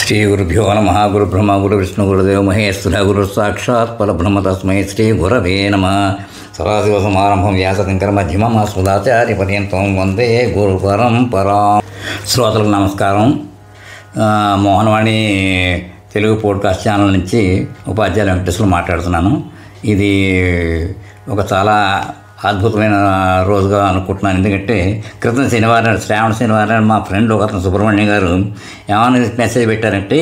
శ్రీ గురుభ్యో నమ. గురు బ్రహ్మ గురు విష్ణు గురుదేవ మహేశ్వర గురు సాక్షాత్ పరబ్రహ్మ తస్మై శ్రీ గురవే నమ. సదాశివసమారంభం వ్యాసశంకర మధ్యమం అస్మదాచార్య పర్యంతం వందే గురు పరంపరా. శ్రోతలకు నమస్కారం. మోహనవాణి తెలుగు పోడ్కాస్ట్ ఛానల్ నుంచి ఉపాధ్యాయులు వెంకటేశ్వరులు మాట్లాడుతున్నాను. ఇది ఒక చాలా అద్భుతమైన రోజుగా అనుకుంటున్నాను. ఎందుకంటే క్రితం శనివారం, శ్రావణ శనివారం, మా ఫ్రెండ్ ఒక అతను సుబ్రహ్మణ్యం గారు ఏమైనా మెసేజ్ పెట్టారంటే,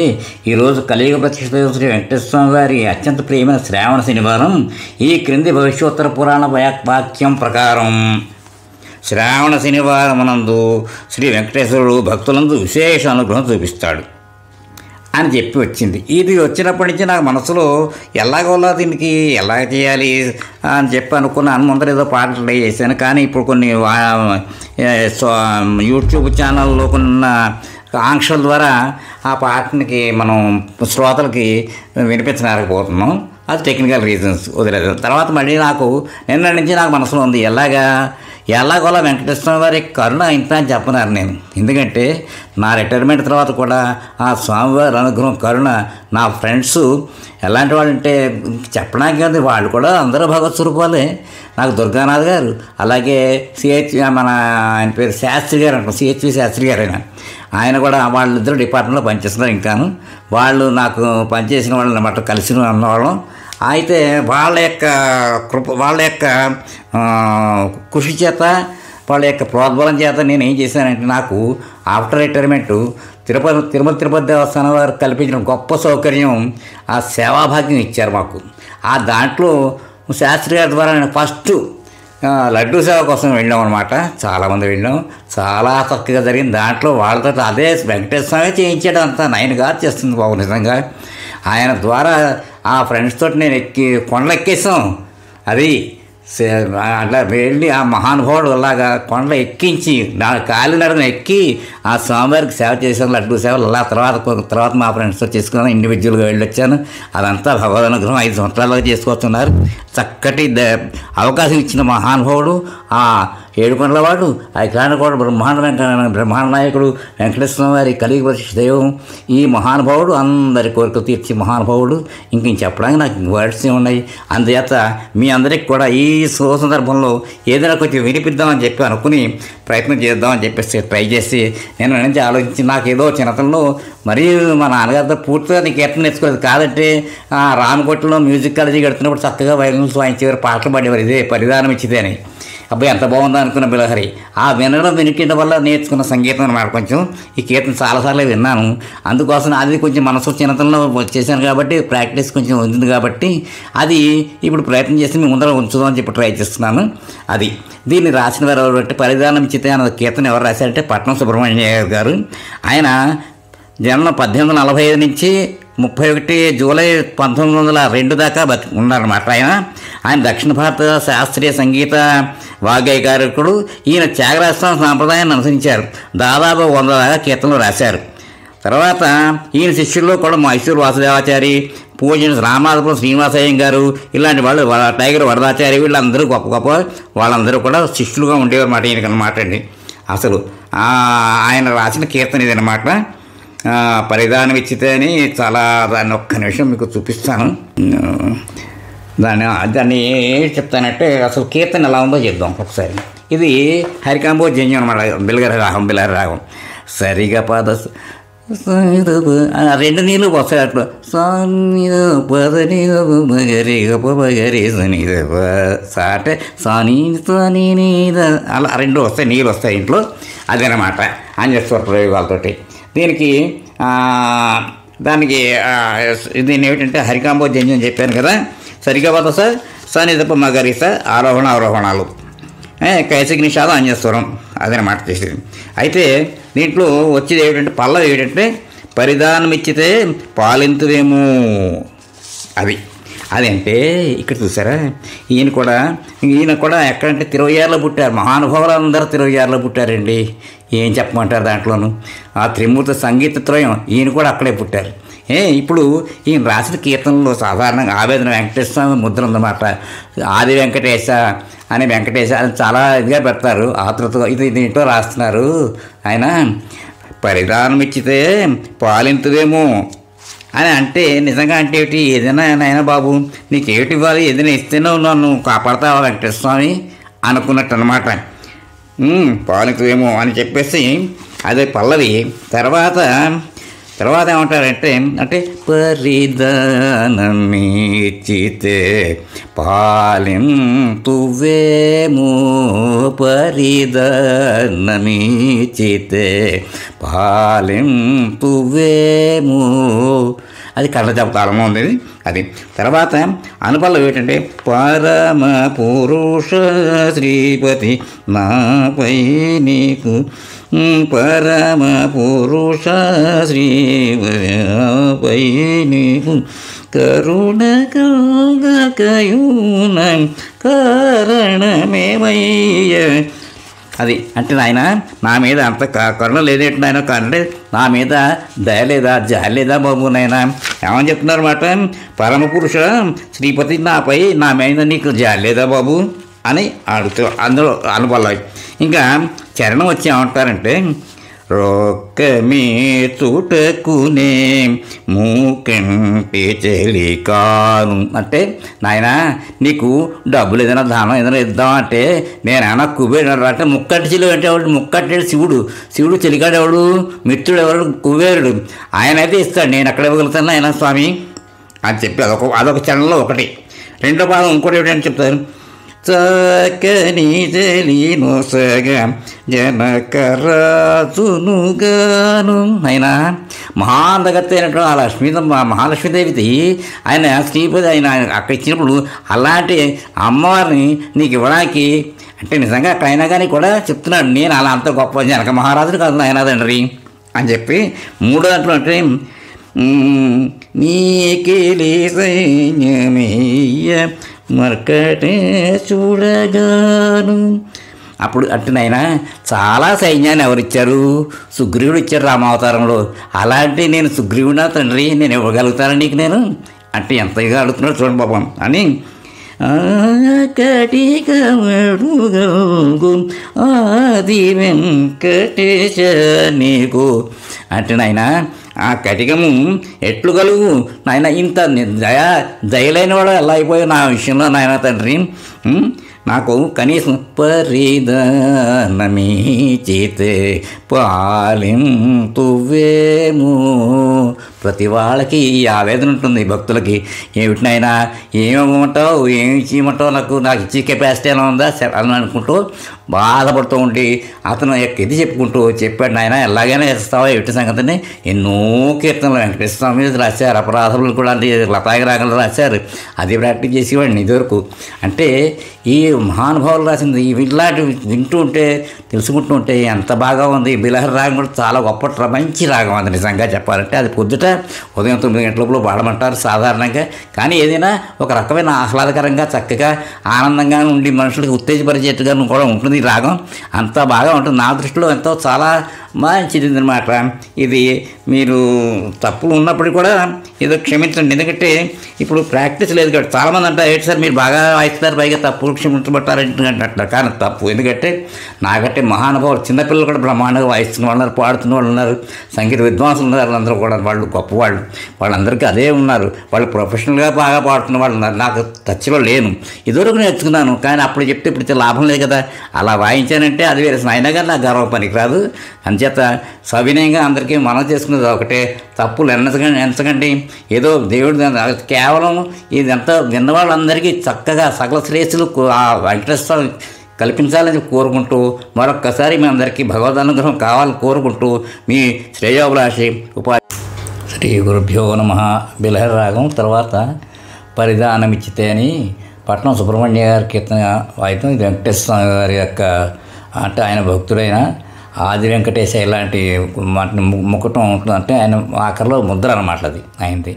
ఈరోజు కలియుగ ప్రతిష్ఠ శ్రీ వెంకటేశ్వర స్వామి వారి అత్యంత ప్రియమైన శ్రావణ శనివారం. ఈ క్రింది భవిష్యోత్తర పురాణ వాక్యం ప్రకారం శ్రావణ శనివారం నందు శ్రీ వెంకటేశ్వరుడు భక్తులందు విశేష అనుగ్రహం చూపిస్తాడు అని చెప్పి వచ్చింది. ఇది వచ్చినప్పటి నుంచి నాకు మనసులో ఎలాగోలా దీనికి ఎలా చేయాలి అని చెప్పి అనుకున్నాను. ముందర ఏదో పాటలు ట్రై చేశాను, కానీ ఇప్పుడు కొన్ని యూట్యూబ్ ఛానల్లో కొన్న ఆంక్షల ద్వారా ఆ పాటనికి మనం శ్రోతలకి వినిపించలేకపోతున్నాం. అది టెక్నికల్ రీజన్స్ వదిలేదు. తర్వాత మళ్ళీ నాకు నిన్న నుంచి నాకు మనసులో ఉంది, ఎలాగోలా వెంకటేశ్వర వారి కరుణ ఇంత అని చెప్పన్నారు నేను. ఎందుకంటే నా రిటైర్మెంట్ తర్వాత కూడా ఆ స్వామివారి అనుగ్రహం కరుణ, నా ఫ్రెండ్స్ ఎలాంటి వాళ్ళు అంటే చెప్పడానికి కాదు, వాళ్ళు కూడా అందరూ భగవత్ స్వరూపాలే. నాకు దుర్గానాథ్ గారు, అలాగే మన ఆయన పేరు శాస్త్రి గారు అంటారు, సిహెచ్వి శాస్త్రి గారు. ఆయన కూడా వాళ్ళిద్దరు డిపార్ట్మెంట్లో పనిచేస్తున్నారు. ఇంకాను వాళ్ళు నాకు పనిచేసిన వాళ్ళు అన్నమాట, కలిసిన అన్నవాళ్ళం. అయితే వాళ్ళ యొక్క కృషి చేత, వాళ్ళ యొక్క ప్రోద్బలం చేత నేను ఏం చేశానంటే, నాకు ఆఫ్టర్ రిటైర్మెంట్ తిరుమల తిరుపతి దేవస్థానం వారు కల్పించిన గొప్ప సౌకర్యం, ఆ సేవాభాగ్యం ఇచ్చారు మాకు. ఆ దాంట్లో శాస్త్రి గారి ద్వారా నేను ఫస్ట్ లడ్డూ సేవ కోసం వెళ్ళాం అనమాట. చాలామంది వెళ్ళాం, చాలా చక్కగా జరిగింది. దాంట్లో వాళ్ళతో అదే వెంకటేశ్వర స్వామి చేయించాడు, అంతా నయన్ గారు చేస్తుంది బాబు. నిజంగా ఆయన ద్వారా ఆ ఫ్రెండ్స్ తోటి నేను కొండలు ఎక్కేసాం. అది అట్లా వెళ్ళి ఆ మహానుభావుడు అలాగా కొండలు ఎక్కించి కాలినడను ఎక్కి ఆ స్వామివారికి సేవ చేశాను, లడ్డూ సేవలు. అలా తర్వాత మా ఫ్రెండ్స్తో చేసుకున్నాను, ఇండివిజువల్గా వెళ్ళొచ్చాను. అదంతా భగవద్ అనుగ్రహం. 5 సంవత్సరాలుగా చేసుకొస్తున్నారు. చక్కటి అవకాశం ఇచ్చిన మహానుభావుడు, ఆ ఏడుకొండలవాడు, ఐకాండకోడు బ్రహ్మాండ నాయకుడు వెంకటేశ్వర వారి కలియుగ ప్రతిష్ఠ దైవం. ఈ మహానుభావుడు అందరి కోరికలు తీర్చి మహానుభావుడు. ఇంక చెప్పడానికి నాకు వర్డ్స్ ఉన్నాయి. అందుచేత మీ అందరికి కూడా ఈ సందర్భంలో ఏదైనా కొంచెం వినిపిద్దామని చెప్పి అనుకుని ప్రయత్నం చేద్దామని చెప్పేసి ట్రై చేసి నేను నుంచి ఆలోచించి, నాకు ఏదో చిన్నతనంలో మరీ మా నాన్నగారితో పూర్తిగా నీకు కీర్తన నేర్చుకోలేదు. కాదంటే రామకోటలో మ్యూజిక్ కాలేజీ కడుతున్నప్పుడు చక్కగా వైలెన్స్ వాయించేవారు, పాటలు పాడేవారు. ఇదే పరిధానం ఇచ్చిదే అని. అబ్బాయి ఎంత బాగుందో అనుకున్న బిలహరి. ఆ వినడం వల్ల నేర్చుకున్న సంగీతం అన్నమాట. కొంచెం ఈ కీర్తన చాలాసార్లు విన్నాను. అందుకోసం అది కొంచెం మనసు చిన్నతనంలో వచ్చేసాను కాబట్టి ప్రాక్టీస్ కొంచెం ఉంది కాబట్టి అది ఇప్పుడు ప్రయత్నం చేసి మీ ముందర ఉంచుదామని చెప్పి ట్రై చేస్తున్నాను. అది దీన్ని రాసిన వారు ఎవరు, పరిధానం ఇచ్చితే అన్న కీర్తన ఎవరు రాశారంటే పట్నం సుబ్రహ్మణ్య గారు. ఆయన జన్మ 1845 నుంచి 31 జూలై 1902 దాకా ఉన్నారన్నమాట. ఆయన దక్షిణ భారత శాస్త్రీయ సంగీత వాగ్గేయకారకుడు. ఈయన త్యాగరాజస్వామి సాంప్రదాయాన్ని అనుసరించారు. దాదాపు 100 దాకా కీర్తనలు రాశారు. తర్వాత ఈయన శిష్యుల్లో కూడా మైసూరు వాసుదేవాచారి, పూజన రామనాథపురం శ్రీనివాసయ్య గారు, ఇలాంటి వాళ్ళు, టైగర్ వరదాచారి, వీళ్ళందరూ గొప్ప వాళ్ళందరూ కూడా శిష్యులుగా ఉండేవారు అన్నమాట ఈయనకి అన్నమాట అండి. అసలు ఆయన రాసిన కీర్తన ఇది అన్నమాట. పరిధానం ఇచ్చితే అని చాలా, దాన్ని ఒక్క నిమిషం మీకు చూపిస్తాను. దాన్ని ఏం చెప్తానంటే, అసలు కీర్తన ఎలా ఉందో చెప్దాం ఒకసారి. ఇది హరికాంబో జన్యం అనమాట, బిలహరి రాగం. సరిగా పద 2 నీళ్ళు వస్తాయి అట్లా. అంటే అలా 2 వస్తాయి, నీళ్ళు వస్తాయి ఇంట్లో. అదేనమాట అంజస్వర ప్రయోగాలతోటి. దానికి దీన్ని ఏమిటంటే హరికాంబో జన్యం చెప్పాను కదా. సరిగా పద సనిదప మగరిస అవరోహణాలు, కైసిక నిషాదం అంజస్వరం, అదనమాట చేసేది. అయితే దీంట్లో వచ్చేది ఏమిటంటే పల్లవి ఏమిటంటే, పరిధానం ఇచ్చితే పాలింతువేమో. అదంటే ఇక్కడ చూసారా, ఈయన కూడా ఎక్కడంటే తిరువయ్యారులో పుట్టారు. మహానుభావులు అందరూ తిరువయ్యారులో పుట్టారండి. ఏం చెప్పమంటారు దాంట్లోనూ. ఆ త్రిమూర్తి సంగీత త్రయం, ఈయన కూడా అక్కడే పుట్టారు. ఇప్పుడు ఈయన రాసిన కీర్తనలో సాధారణంగా ఆవేదన వెంకటేశ్వర స్వామి ముద్ర ఉందన్నమాట. ఆది వెంకటేశ అని వెంకటేశ అని చాలా ఇదిగా పెడతారు, ఆతృతగా. ఇది ఇంట్లో రాస్తున్నారు ఆయన. పరిధానం ఇచ్చితే పాలింతువేమో అని అంటే నిజంగా అంటే ఏమిటి? ఏదైనా నాయన బాబు నీకేమిటి ఇవ్వాలి, ఏదైనా ఇస్తేనే నన్ను కాపాడతావా వెంకటేశ్వర స్వామి అనుకున్నట్టు అనమాట. పాలింతువేమో అని చెప్పేసి అదే పల్లవి. తర్వాత ఏమంటారంటే అంటే పరిధానమిచ్చితే పాలింతువేమో, పరిధానమిచ్చితే పాలింతువేమో. అది కళ్ళజాపు తాళంలో ఉంది అది. తర్వాత అనుపల్లవి ఏంటంటే పరమ పురుష శ్రీపతి నాపై నీకు, పరమ పురుష శ్రీపతి నీకు కరుణ కలుగకయున కారణమేమయ్య. అది అంటే నాయన నా మీద అంత కరుణ లేదేంటి నాయన, అంటే నా మీద దయ లేదా, జాలి లేదా బాబు నాయన? ఏమని చెప్తున్నారు మాట? పరమపురుష శ్రీపతి నాపై, నా మీద నీకు జాలి లేదా బాబు అని అడుగుతూ అందులో అనుపల్లవి. ఇంకా చరణం వచ్చి ఏమంటారంటే రొక్కమే చుటకునే మూకంటి చెలికాను. అంటే నాయన నీకు డబ్బులు ఏదైనా దానం ఏదైనా ఇద్దామంటే నేనైనా కుబేరుడు అంటే ముక్కటి చెలి అంటే ఎవడు? ముక్కటి శివుడు చెలికాడు ఎవడు? మిత్రుడు ఎవడు? కుబేరుడు. ఆయన అయితే ఇస్తాడు, నేను ఎక్కడ ఇవ్వగలుగుతాను ఆయన స్వామి అని చెప్పి అదొక చరణంలో ఒకటి. రెండో భాగం ఇంకోటి ఏమిటని చెప్తారు. చక్కని చెలినొసగా జనకరాజునుగాను. ఆయన మహాందగత్త అయినటువంటి ఆ మహాలక్ష్మీదేవిది ఆయన శ్రీపతి ఆయన అక్కడ ఇచ్చినప్పుడు అలాంటి అమ్మవారిని నీకు ఇవ్వడానికి అంటే నిజంగా అక్కడ అయినా కానీ కూడా చెప్తున్నాడు, నేను అలా అంత గొప్ప జనక మహారాజుని కాదు ఆయన తండ్రి అని చెప్పి. మూడో దాంట్లో అంటే నీకేలి సైన్యమేయ మర్కటే చూడగాను. అప్పుడు అంటే నాయన చాలా సైన్యాన్ని ఎవరిచ్చారు? సుగ్రీవుడు ఇచ్చారు రామావతారంలో. అలాంటి నేను సుగ్రీవుడా తండ్రి, నేను ఇవ్వగలుగుతాను నీకు నేను అంటే ఎంతగా అడుగుతున్నాడు చూడండి పాపం అని. కటికమడుగగు ఆది వెంకటేశ నీకు అంటే నాయన ఆ కటికము ఎట్లు కలుగు నాయన? ఇంత దయలైన వాడు ఎలా అయిపోయావు నా విషయంలో నాయన తండ్రి? నాకు కనీసం పరిధానమిచ్చితే పాలింతువేమో. ప్రతి వాళ్ళకి ఈ ఆవేదన ఉంటుంది భక్తులకి. ఏమిటినైనా ఏమివ్వమంటావు, ఏమి ఇచ్చేయమంటావు, నాకు ఇచ్చే కెపాసిటీ ఎలా ఉందా అని అనుకుంటూ బాధపడుతూ ఉండి అతను ఇది చెప్పుకుంటూ చెప్పాడు, నాయన ఎలాగైనా ఇస్తావా ఎట్టి సంగతిని. ఎన్నో కీర్తనలు వెంకటేశ్వర స్వామి మీద రాశారు, అపరాధములు కూడా లతాగి రాగలు రాశారు, అది ప్రాక్టీస్ చేసేవాడిని ఇదివరకు. అంటే ఈ మహానుభావులు రాసింది ఇలాంటివి వింటూ ఉంటే తెలుసుకుంటూ ఉంటే ఎంత బాగా ఉంది. బిలహరి రాగం కూడా చాలా గొప్ప మంచి రాగం అది నిజంగా చెప్పాలంటే. అది పొద్దుట ఉదయం 9 గంటల లోపల పాడమంటారు సాధారణంగా. కానీ ఏదైనా ఒక రకమైన ఆహ్లాదకరంగా చక్కగా ఆనందంగా ఉండి మనుషులకు ఉత్తేజపరిచేట్టుగా కూడా ఉంటుంది ఈ రాగం. అంత బాగా ఉంటుంది. నా దృష్టిలో ఎంతో చాలా మంచిది అనమాట ఇది. మీరు తప్పులు ఉన్నప్పుడు కూడా ఏదో క్షమించండి, ఎందుకంటే ఇప్పుడు ప్రాక్టీస్ లేదు కాబట్టి చాలామంది అంటారు ఏంటి సార్ మీరు బాగా వాయిస్తారు పైగా తప్పులు క్షమించబట్టారంటే అంటారు. కానీ తప్పు, ఎందుకంటే నాకంటే మహానుభావులు చిన్నపిల్లలు కూడా బ్రహ్మాండంగా వాయిస్తున్న వాళ్ళు ఉన్నారు, పాడుతున్న వాళ్ళు ఉన్నారు, సంగీత విద్వాంసులు ఉన్నారు, వాళ్ళందరూ కూడా వాళ్ళు గొప్పవాళ్ళు, వాళ్ళందరికీ అదే ఉన్నారు. వాళ్ళు ప్రొఫెషనల్గా బాగా పాడుతున్న వాళ్ళు ఉన్నారు. నాకు టచ్లో లేను, ఇదివరకు నేర్చుకున్నాను, కానీ అప్పుడు చెప్తే ఇప్పుడు లాభం లేదు కదా. అలా వాయించానంటే అది వేరే అయినా కానీ నాకు గర్వ పనికిరాదు. అంచేత సవినయంగా అందరికీ మనం చేసుకునేది ఒకటే, తప్పులు ఎంచకండి. ఏదో దేవుడు కేవలం ఇదంతా విన్న వాళ్ళందరికీ చక్కగా సకల శ్రేయస్సులు ఆ వెంకటేశ్వర కల్పించాలని కోరుకుంటూ మరొక్కసారి మీ అందరికీ భగవద్ అనుగ్రహం కావాలని కోరుకుంటూ మీ శ్రేయోభిలాషి శ్రీ గురుభ్యో నమః. బిలహరి రాగం తర్వాత పరిధానమిచ్చితే అని పట్నం సుబ్రహ్మణ్య గారి కీర్తన వాయిద్యం. ఇది వెంకటేశ్వర స్వామి గారి యొక్క అంటే ఆయన భక్తుడైన ఆది వెంకటేశ ఇలాంటి ముకుటం ఉంటుందంటే ఆయన ఆఖరిలో ముద్ర అన్నమాట అది ఆయనది.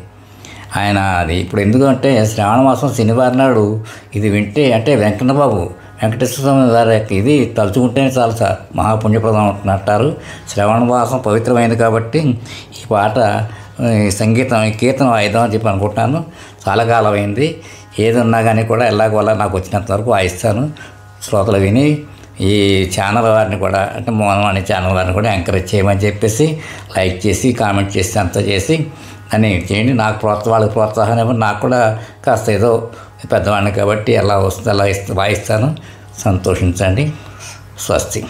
ఆయన అది ఇప్పుడు ఎందుకంటే శ్రావణ మాసం శనివారం నాడు ఇది వింటే అంటే వెంకటేశ్వర స్వామి గారి ఇది తలుచుకుంటేనే చాలా మహాపుణ్యప్రదం అంటారు. శ్రవణ మాసం పవిత్రమైనది కాబట్టి ఈ పాట సంగీతం కీర్తన వాయిద్యం అని చెప్పి అనుకుంటున్నాను. చాలా కాలం అయింది. ఏది ఉన్నా కానీ కూడా ఎలాగోలా నాకు వచ్చినంత వరకు వాయిస్తాను. శ్రోతలు విని ఈ ఛానల్ వారిని కూడా అంటే మోనవాణి ఛానల్ వారిని కూడా ఎంకరేజ్ చేయమని చెప్పేసి లైక్ చేసి కామెంట్ చేసి అంతా చేసి అని చేయండి. నాకు వాళ్ళకి ప్రోత్సాహం ఇవ్వండి. నాకు కూడా కాస్త ఏదో పెద్దవాడిని కాబట్టి ఎలా వస్తుంది అలా వాయిస్తాను. సంతోషించండి. స్వస్తి.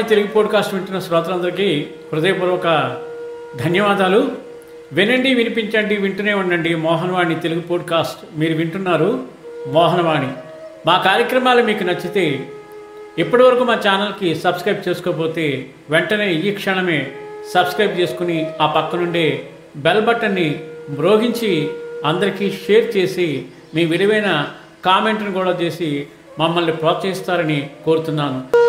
మోహనవాణి తెలుగు పాడ్కాస్ట్ వింటున్న శ్రోతలందరికీ హృదయపూర్వక ధన్యవాదాలు. వినండి, వినిపించండి, వింటూనే ఉండండి మోహనవాణి తెలుగు పాడ్కాస్ట్. మీరు వింటున్నారు మోహనవాణి. మా కార్యక్రమాలు మీకు నచ్చితే ఇప్పటివరకు మా ఛానల్కి సబ్స్క్రైబ్ చేసుకోకపోతే వెంటనే ఈ క్షణమే సబ్స్క్రైబ్ చేసుకుని ఆ పక్కనుండే బెల్ బటన్ని మ్రోగించి అందరికీ షేర్ చేసి మీ విలువైన కామెంట్ను కూడా చేసి మమ్మల్ని ప్రోత్సహిస్తారని కోరుతున్నాను.